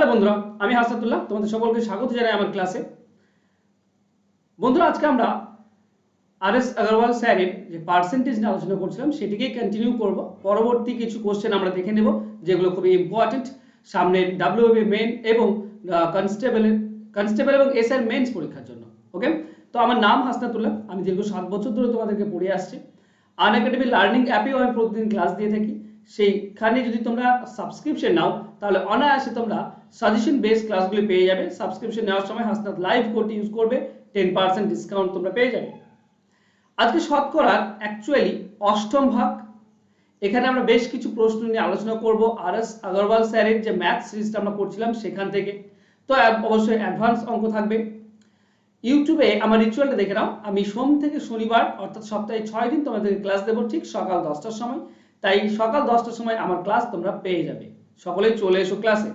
Hello বন্ধুরা, আমি হাসনাতুল্লাহ তোমাদের সকলকে স্বাগত জানাই আমার ক্লাসে। বন্ধুরা, আজকে আমরা আর.এস. আগরওয়াল স্যারের যে পার্সেন্টেজ নিয়ে আলোচনা করছিলাম সেটিকেই কন্টিনিউ করব। পরবর্তী কিছু কোশ্চেন আমরা দেখে নেব যেগুলো খুবই ইম্পর্টেন্ট সামনে ডাব্লিউবি মেন এবং কনস্টেবল এবং এসআর মেন্স পরীক্ষার জন্য। ওকে, তো আমার নাম হাসনাতুল্লাহ, আমি দীর্ঘ 7 বছর ধরে তোমাদেরকে পড়িয়ে আসছি। আনএকাডেমি লার্নিং অ্যাপেও আমি প্রতিদিন ক্লাস দিয়ে থাকি। সেইখানে যদি তোমরা সাবস্ক্রিপশন নাও তাহলে অনায়াসে তোমরা সাজেশন বেসড ক্লাসগুলি পেয়ে যাবে। সাবস্ক্রিপশন নেওয়ার সময় হাসনাত লাইভ কোডটি ইউজ করবে, 10% ডিসকাউন্ট তোমরা পেয়ে যাবে। আজকে শতকরার অ্যাকচুয়ালি অষ্টম ভাগ। এখানে আমরা বেশ কিছু প্রশ্ন নিয়ে আলোচনা করব আর.এস. আগরওয়াল স্যারের যে ম্যাথ সিরিজটা আমরা করছিলাম সেখান থেকে। তো অবশ্যই অ্যাডভান্স অঙ্ক থাকবে। ইউটিউবে আমার রিচুয়ালটা দেখে নাও, আমি সোম থেকে শনিবার অর্থাৎ সপ্তাহে 6 দিন তোমাদেরকে ক্লাস দেবো ঠিক সকাল 10টার সময়। তাই সকাল 10টার সময় আমার ক্লাস তোমরা পেয়ে যাবে, সকলেই চলে এসো ক্লাসে।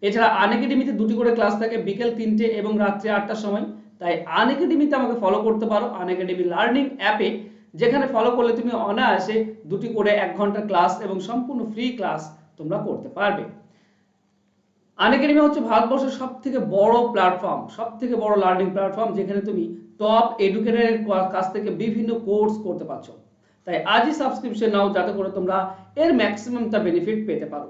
এছাড়া আনএকাডেমিতে 2টি করে ক্লাস থাকে, বিকেল 3টে এবং রাত্রি 8টার সময়। তাই আনএকাডেমিতে আমাকে ফলো করতে পারো আনএকাডেমি লার্নিং অ্যাপে, যেখানে ফলো করলে তুমি অনায়াসে 2টি করে 1 ঘন্টার ক্লাস এবং সম্পূর্ণ ফ্রি ক্লাস তোমরা করতে পারবে। আনএকাডেমি হচ্ছে ভারতবর্ষের সবথেকে বড় প্ল্যাটফর্ম, সবথেকে বড় লার্নিং প্ল্যাটফর্ম, যেখানে তুমি টপ এডুকেটরের কাছ থেকে বিভিন্ন কোর্স করতে পারছো। তাই আজই সাবস্ক্রিপশন নাও যাতে করে তোমরা এর ম্যাক্সিমামটা বেনিফিট পেতে পারো।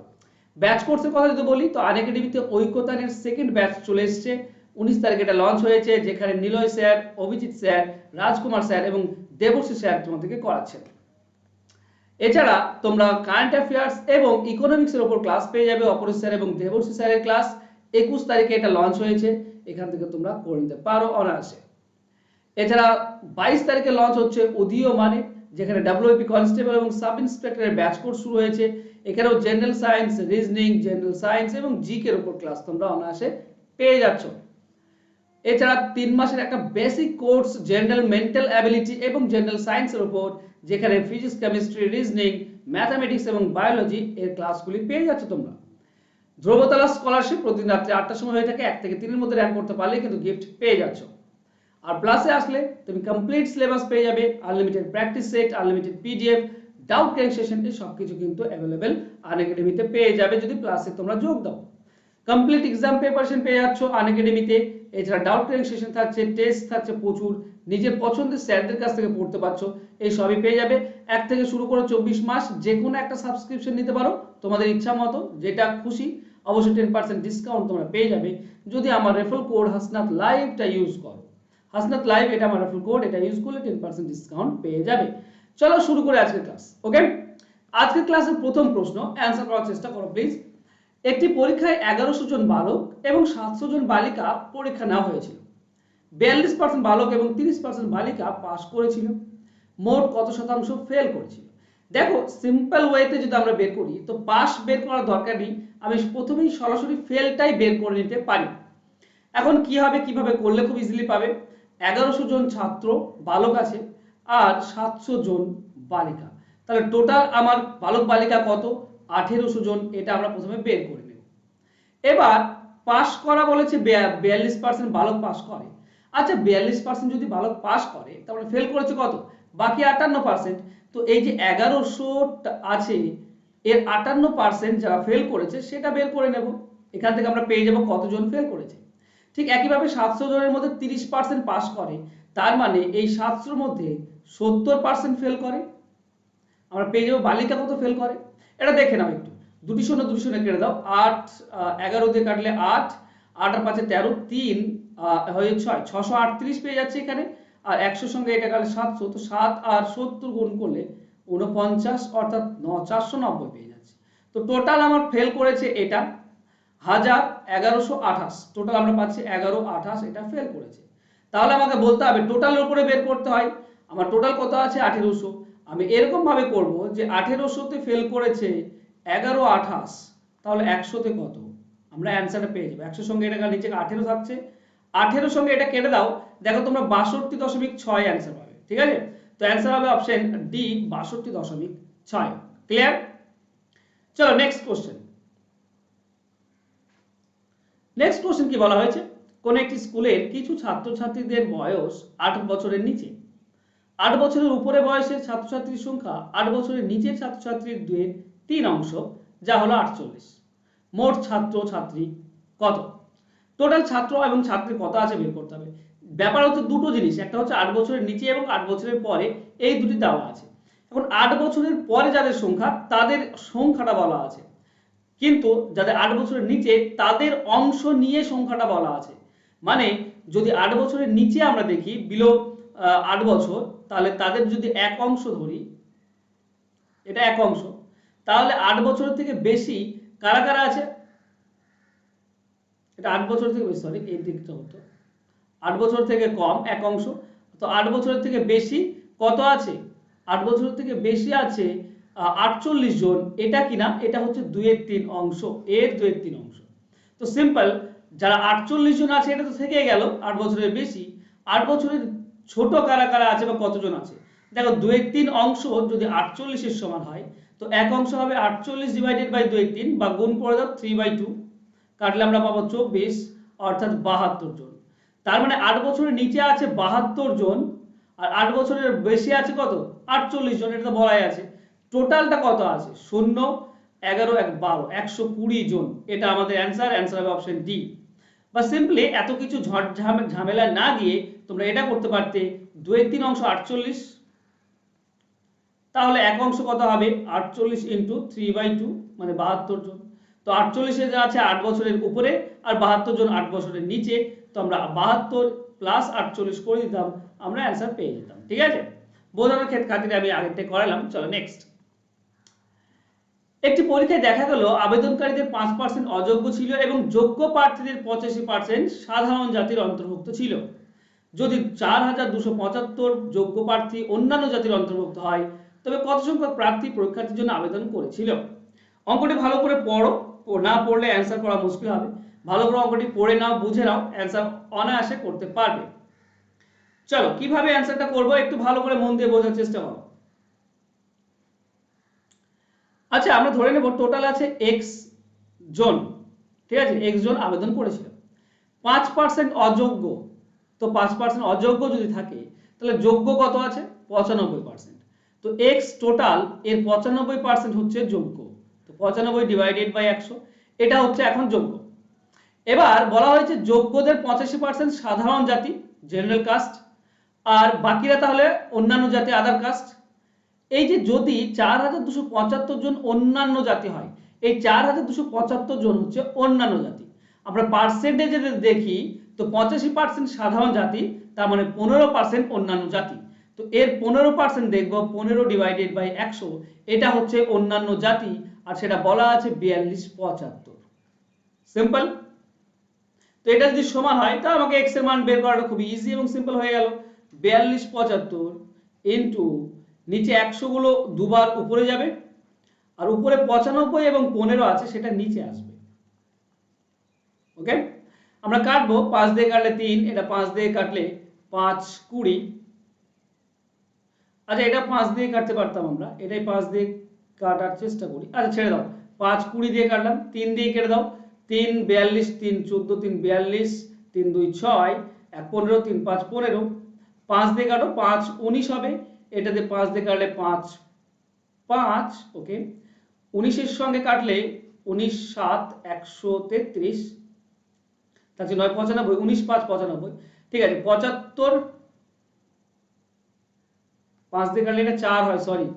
ব্যাচ কোর্সের কথা যদি বলি তো আনএকাডেমিতে ঐক্যতানের সেকেন্ড ব্যাচ চলে এসেছে। 19 তারিখে এটা লঞ্চ হয়েছে, যেখানে নিলয় স্যার, অভিজিৎ স্যার, রাজকুমার স্যার এবং দেবশ্রী স্যার তোমাদেরকে করাচ্ছেন। এছাড়া তোমরা কারেন্ট অ্যাফেয়ার্স এবং ইকোনমিক্সের উপর ক্লাস পেয়ে যাবে অপরেশ স্যার এবং দেবশ্রী স্যারের ক্লাস। 21 তারিখে এটা লঞ্চ হয়েছে, এখান থেকে তোমরা করে নিতে পারো অনায়াসে। এছাড়া 22 তারিখে লঞ্চ হচ্ছে উদীয়মানে, যেখানে ডাব্লিউপি কনস্টেবল এবং সাব ইন্সপেক্টরের ব্যাচ কোর্স শুরু হয়েছে। এখানেও general science, reasoning, general science এবং জিকের উপর ক্লাস তোমরা অনায়াসে পেয়ে যাচ্ছ। এছাড়া 3 মাসের একটা basic course general mental ability এবং জেনারেল সায়েন্সের উপর, যেখানে ফিজিক্স, কেমিস্ট্রি, রিজনিং, ম্যাথামেটিক্স এবং বায়োলজি এর ক্লাসগুলি পেয়ে যাচ্ছ তোমরা। ধ্রুবতারা স্কলারশিপ প্রতিদিন রাত্রে 8টার সময় হয়ে থাকে, 1 থেকে 3 এর মধ্যে র্যাঙ্ক করতে পারলে কিন্তু গিফট পেয়ে যাচ্ছ। আর প্লাসে আসলে তুমি কমপ্লিট সিলেবাস পেয়ে যাবে, unlimited practice set, unlimited PDF, doubt clearing session, এই সবকিছু কিন্তু অ্যাভেলেবেল আনএকাডেমিতে পেয়ে যাবে যদি প্লাসে তোমরা যোগ দাও। কমপ্লিট এক্সাম প্রিপারেশন পেয়ে যাচ্ছ আনএকাডেমিতে। এছাড়া ডাউট ক্লিয়ারিং সেশন থাকছে, টেস্ট থাকছে প্রচুর, নিজের পছন্দের স্যারদের কাছ থেকে পড়তে পারছো, এই সবই পেয়ে যাবে। 1 থেকে শুরু করে 24 মাস যে কোনো একটা সাবস্ক্রিপশন নিতে পারো তোমাদের ইচ্ছা মতো, যেটা খুশি। অবশ্যই 10% ডিসকাউন্ট তোমরা পেয়ে যাবে যদি আমার রেফারেল কোড হাসনাত লাইভটা ইউজ করো। হাসনাত লাইভ এটা আমার রেফারেল কোড, এটা ইউজ করলে 10% ডিসকাউন্ট পেয়ে যাবে। চলো শুরু করে আজকের ক্লাস। ওকে, আজকের ক্লাসের প্রথম প্রশ্ন অ্যানসার করার চেষ্টা করো প্লিজ। একটি পরীক্ষায় 1100 জন বালক এবং 700 জন বালিকা পরীক্ষা নেওয়া হয়েছিল। 42% বালক এবং 30% বালিকা পাস করেছিল। মোট কত শতাংশ ফেল করেছিল? দেখো, সিম্পল ওয়েতে যদি আমরা বের করি তো পাস বের করার দরকার নেই, আমি প্রথমেই সরাসরি ফেলটাই বের করে নিতে পারি। এখন কি হবে, কিভাবে করলে খুব ইজিলি পাবে। 1100 জন ছাত্র বালক আছে আর 700 জন বালিকা, তাহলে টোটাল আমার বালক বালিকা কত? 1800 জন। এটা আমরা প্রথমে বের করে নেব। এবার পাস করা বলেছে 42% বালক পাস করে। আচ্ছা, 42% যদি বালক পাস করে তাহলে ফেল করেছে কত? বাকি 58%। তো এই যে 1100 আছে, এর 58% যারা ফেল করেছে সেটা বের করে নেব। এখান থেকে আমরা পেয়ে যাব কতজন ফেল করেছে। ঠিক একইভাবে 700 জনের মধ্যে 30% পাস করে, তার মানে এই 700-র মধ্যে 70% ফেল করে। আমরা পেয়ে যাবো বালিকা কত ফেল করে। এটা দেখে নাও একটু, 2টি শূন্য 2টি শূন্য কেটে দাও। 8 11 দিয়ে কাটলে 8, 8 আর 5 13, 3 হয়ে 6, 638 পেয়ে যাচ্ছে এখানে। আর 100 সঙ্গে এটা কাটলে 700, তো 7 আর 70 গুণ করলে 49, অর্থাৎ 490 পেয়ে যাচ্ছে। তো টোটাল আমার ফেল করেছে এটা 1128। টোটাল আমরা পাচ্ছি 1128, এটা ফেল করেছে। তাহলে আমাকে বলতে হবে টোটালের উপরে বের করতে হয়। আমার টোটাল কত আছে? 1800। আমি এরকম ভাবে করব যে 1800-তে ফেল করেছে 1128, তাহলে 100-তে কত? আমরা অ্যানসারটা পেয়ে যাব। 100 সঙ্গে এটা নিচে 18 থাকছে, 18 সঙ্গে এটা কেটে দাও, দেখো তোমরা 62.6 অ্যানসার পাবে। ঠিক আছে, তো অ্যানসার হবে অপশন ডি, 62.6। ক্লিয়ার? চলো নেক্সট কোশ্চেন। নেক্সট কোশ্চেন কি বলা হয়েছে? কোন একটি স্কুলের কিছু ছাত্রছাত্রীদের বয়স 8 বছরের নিচে। 8 বছরের উপরে বয়সের ছাত্রছাত্রীর সংখ্যা 8 বছরের নিচের ছাত্রছাত্রীর 2-3 অংশ, যা হলো 48। মোট ছাত্র ছাত্রী কত, টোটাল ছাত্র এবং ছাত্রী কত আছে বের করতে হবে। ব্যাপার হচ্ছে দুটো জিনিস, একটা হচ্ছে 8 বছরের নিচে এবং 8 বছরের পরে, এই দুটি দেওয়া আছে। এখন 8 বছরের পরে যাদের সংখ্যা তাদের সংখ্যাটা বলা আছে, কিন্তু যাদের 8 বছরের নিচে তাদের অংশ নিয়ে সংখ্যাটা বলা আছে। মানে যদি 8 বছরের নিচে আমরা দেখি বিলো 8 বছর, তাহলে তাদের যদি এক অংশ ধরি, এটা এক অংশ, তাহলে 8 বছরের থেকে বেশি কারা কারা আছে, এটা 8 বছর থেকে বেশি, সরি এই দিকটা হতো 8 বছর থেকে কম এক অংশ, তো 8 বছরের থেকে বেশি কত আছে, 8 বছরের থেকে বেশি আছে 48 জন। এটা কিনা, এটা হচ্ছে 2/3 অংশ, এর 2/3 অংশ। তো সিম্পল, যারা 48 জন আছে এটা তো থেকে গেল 8 বছরের বেশি, 8 বছরের ছোট কারা কারা আছে বা কতজন আছে। দেখো 2/3 অংশ যদি 48 এর সমান হয়, তো এক অংশ হবে 48 ডিভাইডেড বাই 2/3 বা গুণ করে দাও 3/2, কাটলে আমরা পাবো 24, অর্থাৎ 72 জন। তার মানে 8 বছরের নিচে আছে 72 জন, আর 8 বছরের বেশি আছে কত, 48 জন, এটা তো বলাই আছে। টোটালটা কত আছে, 0 11 1 12, 120 জন। এটা আমাদের অ্যান্সার হবে অপশন ডি। বা সিম্পলি এত কিছু ঝামেলা না গিয়ে তোমরা এটা করতে পারতে, 2/3 অংশ 48, তাহলে এক অংশ কত হবে 48 ইন্টু 3/2, মানে 72 জন। তো 48 যা আছে 8 বছরের উপরে, আর 72 জন 8 বছরের নিচে, তো আমরা 72 প্লাস 48 করে দিতাম, আমরা অ্যান্সার পেয়ে যেতাম। ঠিক আছে, বোঝানোর খাতিরে আমি আগেরটা করালাম। চলো নেক্সট। একটি পরীক্ষায় দেখা গেল আবেদনকারীদের 5% অযোগ্য ছিল এবং যোগ্য প্রার্থীদের 85% সাধারণ জাতির অন্তর্ভুক্ত ছিল। যদি 4275 যোগ্য প্রার্থী অন্যান্য জাতির অন্তর্ভুক্ত হয়, তবে কত সংখ্যক প্রার্থী পরীক্ষার্থীর জন্য আবেদন করেছিল। অঙ্কটি ভালো করে পড়ো, না পড়লে অ্যান্সার করা মুশকিল হবে। ভালো করে অঙ্কটি পড়ে নাও, বুঝে নাও, অ্যান্সার অনায়াসে করতে পারবে। চলো কিভাবে অ্যান্সারটা করবো একটু ভালো করে মন দিয়ে বোঝার চেষ্টা করো। আচ্ছা, আমরা ধরে নেব টোটাল আছে এক্স জন, ঠিক আছে, এক্স জন আবেদন করেছিল, 5% অযোগ্য। তো 5% অযোগ্য যদি থাকে, তাহলে যোগ্য কত আছে 95%। তো এক্স টোটাল এর 95% হচ্ছে যোগ্য, তো 95 ডিভাইডেড বাই 100, এটা হচ্ছে এখন যোগ্য। এবার বলা হয়েছে যোগ্যদের 85% সাধারণ জাতি জেনারেল কাস্ট, আর বাকিরা তাহলে অন্যান্য জাতি আদার কাস্ট। এই যে যদি 4275 জন অন্যান্য জাতি হয়, এই 4275 জন হচ্ছে অন্যান্য জাতি। আমরা পার্সেন্টেজে দেখি তো 85% সাধারণ জাতি, তার মানে 15% অন্যান্য জাতি। তো এর 15% দেখবো 15 ডিভাইডেড বাই 100, এটা হচ্ছে অন্যান্য জাতি, আর সেটা বলা আছে 4275। সিম্পল। তো এটা যদি সমান হয়, তা আমাকে এক্স এর মান বের করাটা খুব ইজি এবং সিম্পল হয়ে গেল। 4275 ইন্টু নিচে 100 গুলো দুবার উপরে যাবে, আর উপরে 95 এবং 15 আছে সেটা নিচে আসবে। ওকে, আমরা কাটবো, 5 দিয়ে কাটলে 3, এটা 5 দিয়ে কাটলে 5 20। আচ্ছা, এটা 5 দিয়ে কাটতে পারতাম আমরা, এটাই 5 দিয়ে কাটার চেষ্টা করি। আচ্ছা ছেড়ে দাও, 5 20 দিয়ে কাটলাম, 3 দিয়ে কেটে দাও, 3 42, 3 14, 3 42, 3 2 6, 1 15, 3 5 15, 5 দিয়ে কাটো 5 19 হবে, এটাতে 5 দিয়ে কাটলে 5 5, ওকে, 19 এর সঙ্গে কাটলে 19 7 133, তাহলে 9 95, 19 5 95, ঠিক আছে 75, 5 দিয়ে কাটলে এটা 4 হয়, সরি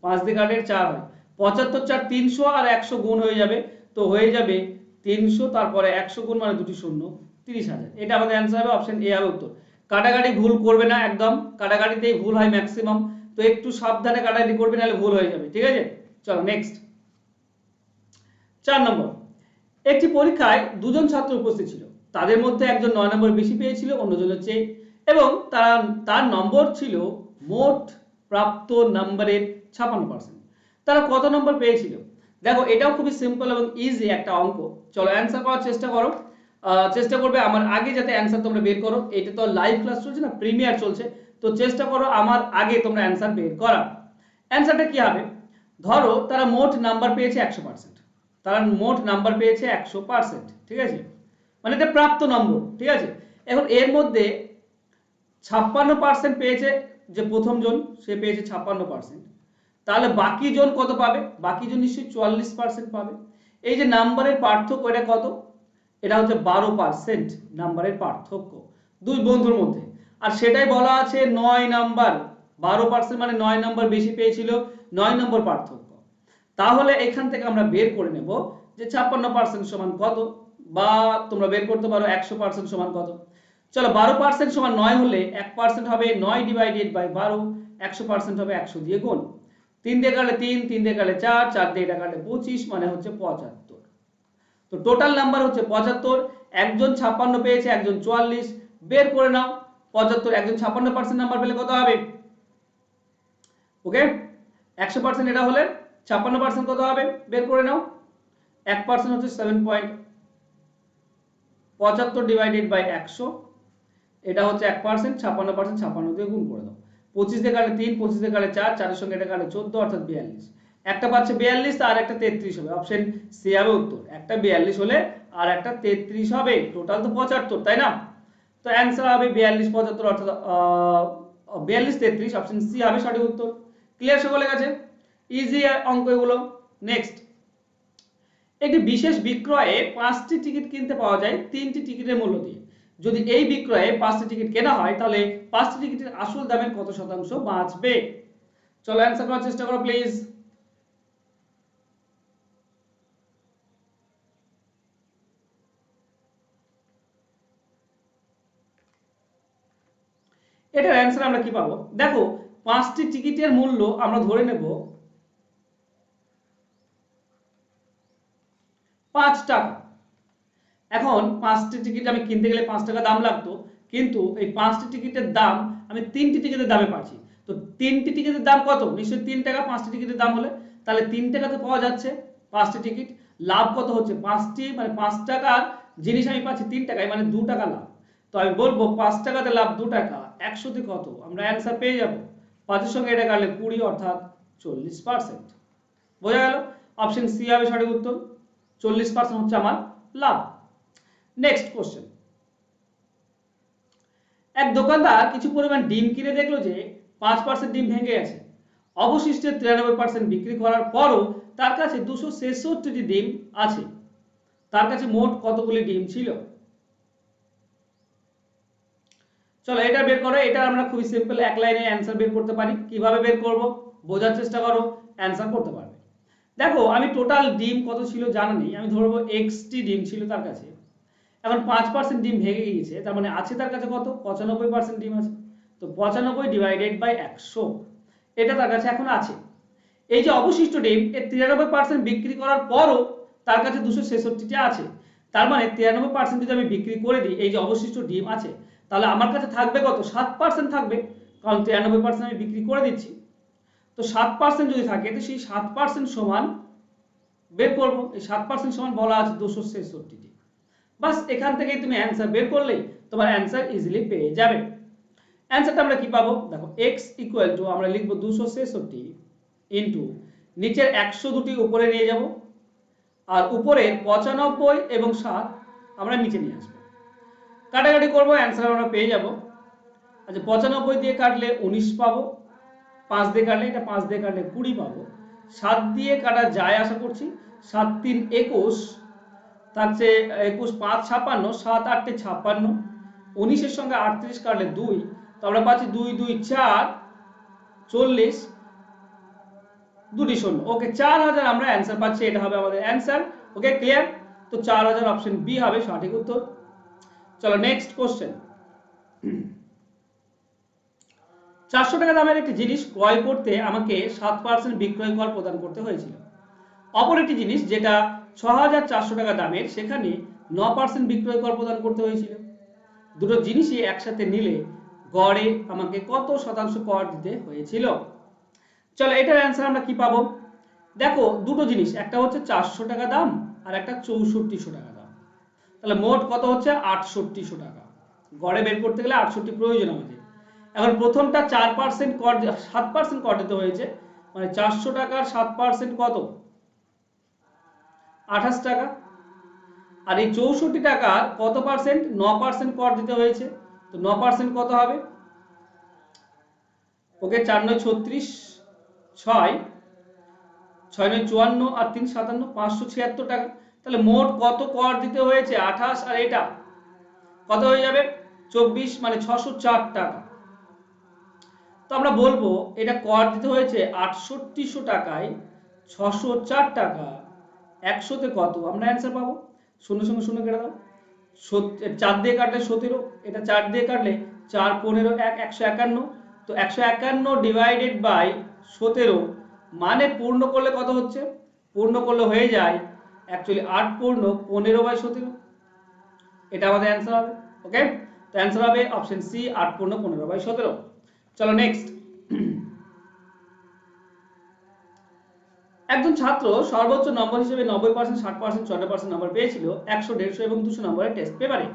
5 দিয়ে কাটলে 4 হয়, 75 4 300, আর 100 গুণ হয়ে যাবে, তো হয়ে যাবে 300, তারপরে 100 গুণ মানে দুটি শূন্য, 30,000। এটা আমাদের অ্যান্সার হবে, অপশন এ হবে উত্তর। কাটাকাটি ভুল করবে না, একদম কাটাকাটিতেই ভুল হয় ম্যাক্সিমাম, তো একটু সাবধানে কাটাকাটি করবে, নাহলে ভুল হয়ে যাবে। ঠিক আছে, চলো নেক্সট। 4 নম্বর, একটি পরীক্ষায় দুজন ছাত্র উপস্থিত ছিল, তাদের মধ্যে একজন 9 নম্বর বেশি পেয়েছিল অন্যজনের চেয়ে, এবং তার নম্বর ছিল মোট প্রাপ্ত নম্বরের 56%। তারা কত নম্বর পেয়েছিল? দেখো এটাও খুবই সিম্পল এবং ইজি একটা অঙ্ক। চলো অ্যান্সার করার চেষ্টা করো, চেষ্টা করবে আমার আগে যাতে অ্যান্সার তোমরা বের করো। এটা তো লাইভ ক্লাস চলছে না, প্রিমিয়ার চলছে, তো চেষ্টা করো আমার আগে তোমরা অ্যান্সার বের করার। অ্যান্সারটা কি হবে? ধরো তারা মোট নাম্বার পেয়েছে 100%, তারা মোট নাম্বার পেয়েছে 100%, ঠিক আছে, মানে এটা প্রাপ্ত নম্বর। ঠিক আছে, এখন এর মধ্যে 56% পেয়েছে, যে প্রথম জন সে পেয়েছে 56%, তাহলে বাকি জন কত পাবে? বাকি জন নিশ্চয়ই 44% পাবে। এই যে নাম্বারের পার্থক্য এটা কত, এটা হচ্ছে 12% নাম্বারের পার্থক্য দুই বন্ধুর মধ্যে। আর সেটাই বলা আছে 9 নাম্বার, 12% মানে 9 নাম্বার বেশি পেয়েছিল, 9 নম্বর পার্থক্য। তাহলে এখান থেকে আমরা বের করে নেব যে 56% সমান কত, বা তোমরা বের করতে পারো 100% সমান কত। চলো 12% সমান 9 হলে 1% হবে 9 ডিভাইডেড বাই 12, 100% হবে 100 দিয়ে গুণ, 3 দিয়ে কাটলে 3, 3 দিয়ে কাটলে 4, 4 দিয়ে এটা কাটলে 25 মানে হচ্ছে 75। তো টোটাল নাম্বার হচ্ছে 75। একজন 56 পেয়েছে, একজন 44, বের করে নাও 75। একজন 56% নাম্বার পেলে কত হবে, ওকে 100% এটা হলে 56% কত হবে বের করে নাও। 1% হচ্ছে 7.75 ডিভাইডেড বাই 100, এটা হচ্ছে 1%, 56% 56 দিয়ে গুণ করে দাও। 25 দিয়ে কাটলে 3, 25 দিয়ে কাটলে 4, 4 এর সঙ্গে এটা কাটলে 14 অর্থাৎ 42। একটা পাচ্ছে 42 আর একটা 33 হবে, অপশন সি হবে উত্তর। একটা 42 হলে আর একটা 33 হবে, টোটাল তো 75 তাই না। তো অ্যানসার হবে 42 75 অর্থাৎ 42 33, অপশন সি হবে সঠিক উত্তর। ক্লিয়ার সকলের কাছে, ইজি অঙ্ক এগুলো। নেক্সট, একটি বিশেষ বিক্রয়ে 5টি টিকিট কিনতে পাওয়া যায় 3টি টিকিটের মূল্য দিয়ে। যদি এই বিক্রয়ে 5টি টিকিট কেনা হয় তাহলে 5টি টিকিটের আসল দামের কত শতাংশ বাঁচবে। চলো অ্যানসার করার চেষ্টা করো প্লিজ। এটার অ্যানসার আমরা কি পাবো, দেখো 5টি টিকিটের মূল্য আমরা ধরে নেব 5 টাকা। এখন 5টি টিকিট আমি কিনতে গেলে 5 টাকা দাম লাগতো, কিন্তু এই 5টি টিকিটের দাম আমি 3টি টিকিটের দামে পাচ্ছি। তো 3টি টিকিটের দাম কত, নিশ্চয়ই 3 টাকা 5টি টিকিটের দাম হলে, তাহলে 3 টাকাতে পাওয়া যাচ্ছে 5টি টিকিট। লাভ কত হচ্ছে, 5টি মানে 5 টাকার জিনিস আমি পাচ্ছি 3 টাকায়, মানে 2 টাকা লাভ। তো আমি বলবো 5 টাকাতে লাভ 2 টাকা, 100তে কত, আমরা অ্যান্সার পেয়ে যাব 5 এর সঙ্গে এটা কাটলে 20 অর্থাৎ 40%। বোঝা গেল, অপশন সি হবে সঠিক উত্তর, 40% হচ্ছে আমার লাভ। নেক্সট কোশ্চেন, এক দোকানদার কিছু পরিমাণ ডিম কিনে দেখলো যে 5% ডিম ভেঙে গেছে। অবশিষ্টের 93% বিক্রি করার পরও তার কাছে 266টি ডিম আছে। তার কাছে মোট কতগুলি ডিম ছিল। চলো এটা বের করো। এটা আমরা খুবই সিম্পল এক লাইনে অ্যান্সার বের করতে পারি। কিভাবে বের করব বোঝার চেষ্টা করো, অ্যান্সার করতে পারবে। দেখো আমি টোটাল ডিম কত ছিল জানা নেই, আমি ধরবো টি ডিম ছিল তার কাছে। এখন 5% ডিম ভেঙে গিয়েছে, তার মানে আছে তার কাছে কত, 95% ডিম আছে। তো 95 ডিভাইডেড বাই 100, এটা তার কাছে এখন আছে। এই যে অবশিষ্ট ডিম এর 93% বিক্রি করার পরও তার কাছে 266টা আছে। তার মানে 93% যদি আমি বিক্রি করে দিই, এই যে অবশিষ্ট ডিম আছে, তাহলে আমার কাছে থাকবে কত, 7% থাকবে, কারণ 93% আমি বিক্রি করে দিচ্ছি। তো 7% যদি থাকে তো সেই 7% সমান বের করবো। এই 7% সমান বলা আছে 266টি। বাস এখান থেকে তুমি অ্যান্সার বের করলেই তোমার অ্যান্সার ইজিলি পেয়ে যাবে। অ্যান্সারটা আমরা কি পাবো, দেখো x ইকুয়াল টু আমরা লিখবো 266 ইনটু নিচের 100 দুটি উপরে নিয়ে যাব, আর উপরে 95 এবং 7 আমরা নিচে নিয়ে আসবো। কাটাকাটি করবো, অ্যান্সার আমরা পেয়ে যাব। আচ্ছা 95 দিয়ে কাটলে 19 পাবো, 5 দিয়ে কাটলে এটা 5 দিয়ে কাটলে 20 পাবো, 7 দিয়ে কাটা যায় আশা করছি, 7 3 21, তার চেয়ে 21 5 56, 7 8 56, 19-এর সঙ্গে 38 কাটলে 2, তো আমরা পাচ্ছি 2 2 4 40, দুটি শূন্য। ওকে 4000 আমরা অ্যান্সার পাচ্ছি, এটা হবে আমাদের অ্যান্সার। ওকে ক্লিয়ার, তো 4000 অপশন বি হবে সঠিক উত্তর। চলো নেক্সট কোশ্চেন, 400 টাকা দামের একটি জিনিস ক্রয় করতে আমাকে 7% বিক্রয় কর প্রদান করতে হয়েছিল। অপর একটি জিনিস যেটা 6400 টাকা দামের, সেখানে 9% বিক্রয় কর প্রদান করতে হয়েছিল। দুটো জিনিসই একসাথে নিলে গড়ে আমাকে কত শতাংশ কর দিতে হয়েছিল। চলো এটার অ্যান্সার আমরা কি পাবো, দেখো দুটো জিনিস, একটা হচ্ছে 400 টাকা দাম আর একটা 6400 টাকা দাম, তাহলে মোট কত হচ্ছে 6800 টাকা। গড়ে বের করতে গেলে 68 প্রয়োজন আমাদের। এখন প্রথমটা 4% কর, 7% কর দিতে হয়েছে, মানে 400 টাকার 7% কত, 28 টাকা। আর এই 64 টাকার কত পার্সেন্ট, 9% কর দিতে হয়েছে, তো 9% কত হবে, ওকে 4 9 36, 6 6 9 54 আর 3 57 576 টাকা। তাহলে মোট কত কর দিতে হয়েছে? 28 আর এটা কত হয়ে যাবে? 24 মানে 604 টাকা। তো আমরা বলবো এটা কর দিতে হয়েছে 6800 টাকায় 604 টাকা, 100 তে কত? আমরা অ্যান্সার পাবো, শূন্য শূন্য শূন্য কেটে দাও, 4 দিয়ে কাটলে 17, এটা 4 দিয়ে কাটলে 4 15 1 151। তো 151 ডিভাইডেড বাই 17 মানে পূর্ণ করলে কত হচ্ছে? পূর্ণ করলে হয়ে যায় অ্যাকচুয়ালি 8 পূর্ণ 15/17, এটা আমাদের অ্যান্সার হবে। ওকে, তো অ্যান্সার হবে অপশন সি 8 পূর্ণ 15/17। চলো নেক্সট। একজন ছাত্র সর্বোচ্চ নম্বর হিসেবে 90%, 60%, 54% নম্বর পেয়েছিল 100, 150 এবং 200 নম্বরের টেস্ট পেপারে।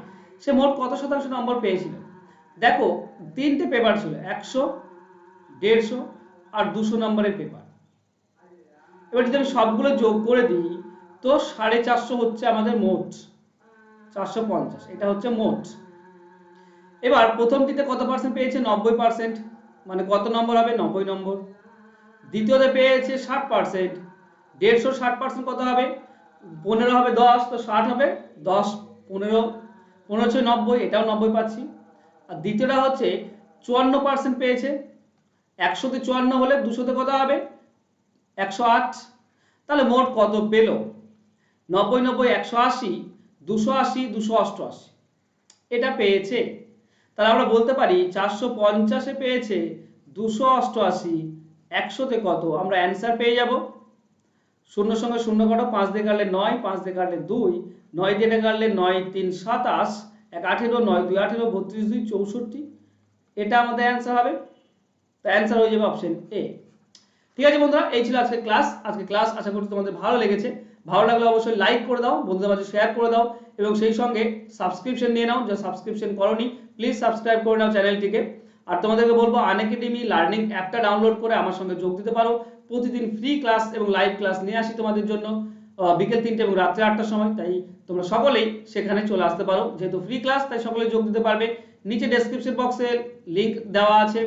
সে মোট কত শতাংশ নম্বর পেয়েছিল? দেখো, তিনটে পেপার ছিল, 100, 150 আর 200 নম্বরের পেপার। এবার যদি আমি সবগুলো যোগ করে দিই তো 450 হচ্ছে আমাদের মোট, 450 এটা হচ্ছে মোট। এবার প্রথমটিতে কত পার্সেন্ট পেয়েছে? 90%, মানে কত নম্বর হবে? 90 নম্বর। দ্বিতীয়তে পেয়েছে 60%, 150 60% কত হবে? 15 হবে 10, তো 60 হবে 10 15 15 6 90, এটাও 90 পাচ্ছি। আর দ্বিতীয়টা হচ্ছে 54% পেয়েছে, 100 তে 54 হলে 200 তে কত হবে? 108। তাহলে মোট কত পেল? 90 90 180, 280 288 এটা পেয়েছে। তাহলে আমরা বলতে পারি 450 এ পেয়েছে 288, 100 তে কত? আমরা অ্যান্সার পেয়ে যাব, শূন্যর সঙ্গে শূন্য কাটো, 5 দিয়ে কাটলে 9, 5 দিয়ে কাটলে 2, 9 দিয়ে কাটলে 9 3 27, 1 18, 9 2 18, 32 2 64, এটা আমাদের অ্যান্সার হবে। তো অ্যান্সার হয়ে যাবে অপশন এ। ঠিক আছে বন্ধুরা, এই ছিল আজকের ক্লাস। আজকের ক্লাস আশা করছি তোমাদের ভালো লেগেছে। ভালো লাগলে অবশ্যই লাইক করে দাও, বন্ধুদের মাঝে শেয়ার করে দাও এবং সেই সঙ্গে সাবস্ক্রিপশন নিয়ে নাও, যা সাবস্ক্রিপশন করোনি প্লিজ সাবস্ক্রাইব করে নাও চ্যানেলটিকে। আর তোমাদেরকে বলবো আনএকাডেমি লার্নিং অ্যাপটা ডাউনলোড করে আমার সঙ্গে যোগ দিতে পারো। প্রতিদিন ফ্রি ক্লাস এবং লাইভ ক্লাস নিয়ে আসি তোমাদের জন্য বিকেল 3টে এবং রাত্রে 8টার সময়। তাই তোমরা সকলেই সেখানে চলে আসতে পারো, যেহেতু ফ্রি ক্লাস তাই সকলে যোগ দিতে পারবে। নিচে ডেসক্রিপশন বক্সে লিংক দেওয়া আছে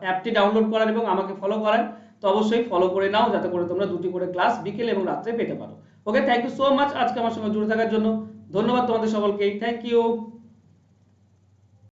অ্যাপটি ডাউনলোড করার এবং আমাকে ফলো করার। তো অবশ্যই ফলো করে নাও যাতে করে তোমরা 2টি করে ক্লাস বিকেল এবং রাত্রে পেতে পারো। ওকে, থ্যাংক ইউ সো মাচ আজকে আমার সঙ্গে জুড়ে থাকার জন্য। ধন্যবাদ তোমাদের সকলকে, থ্যাংক ইউ।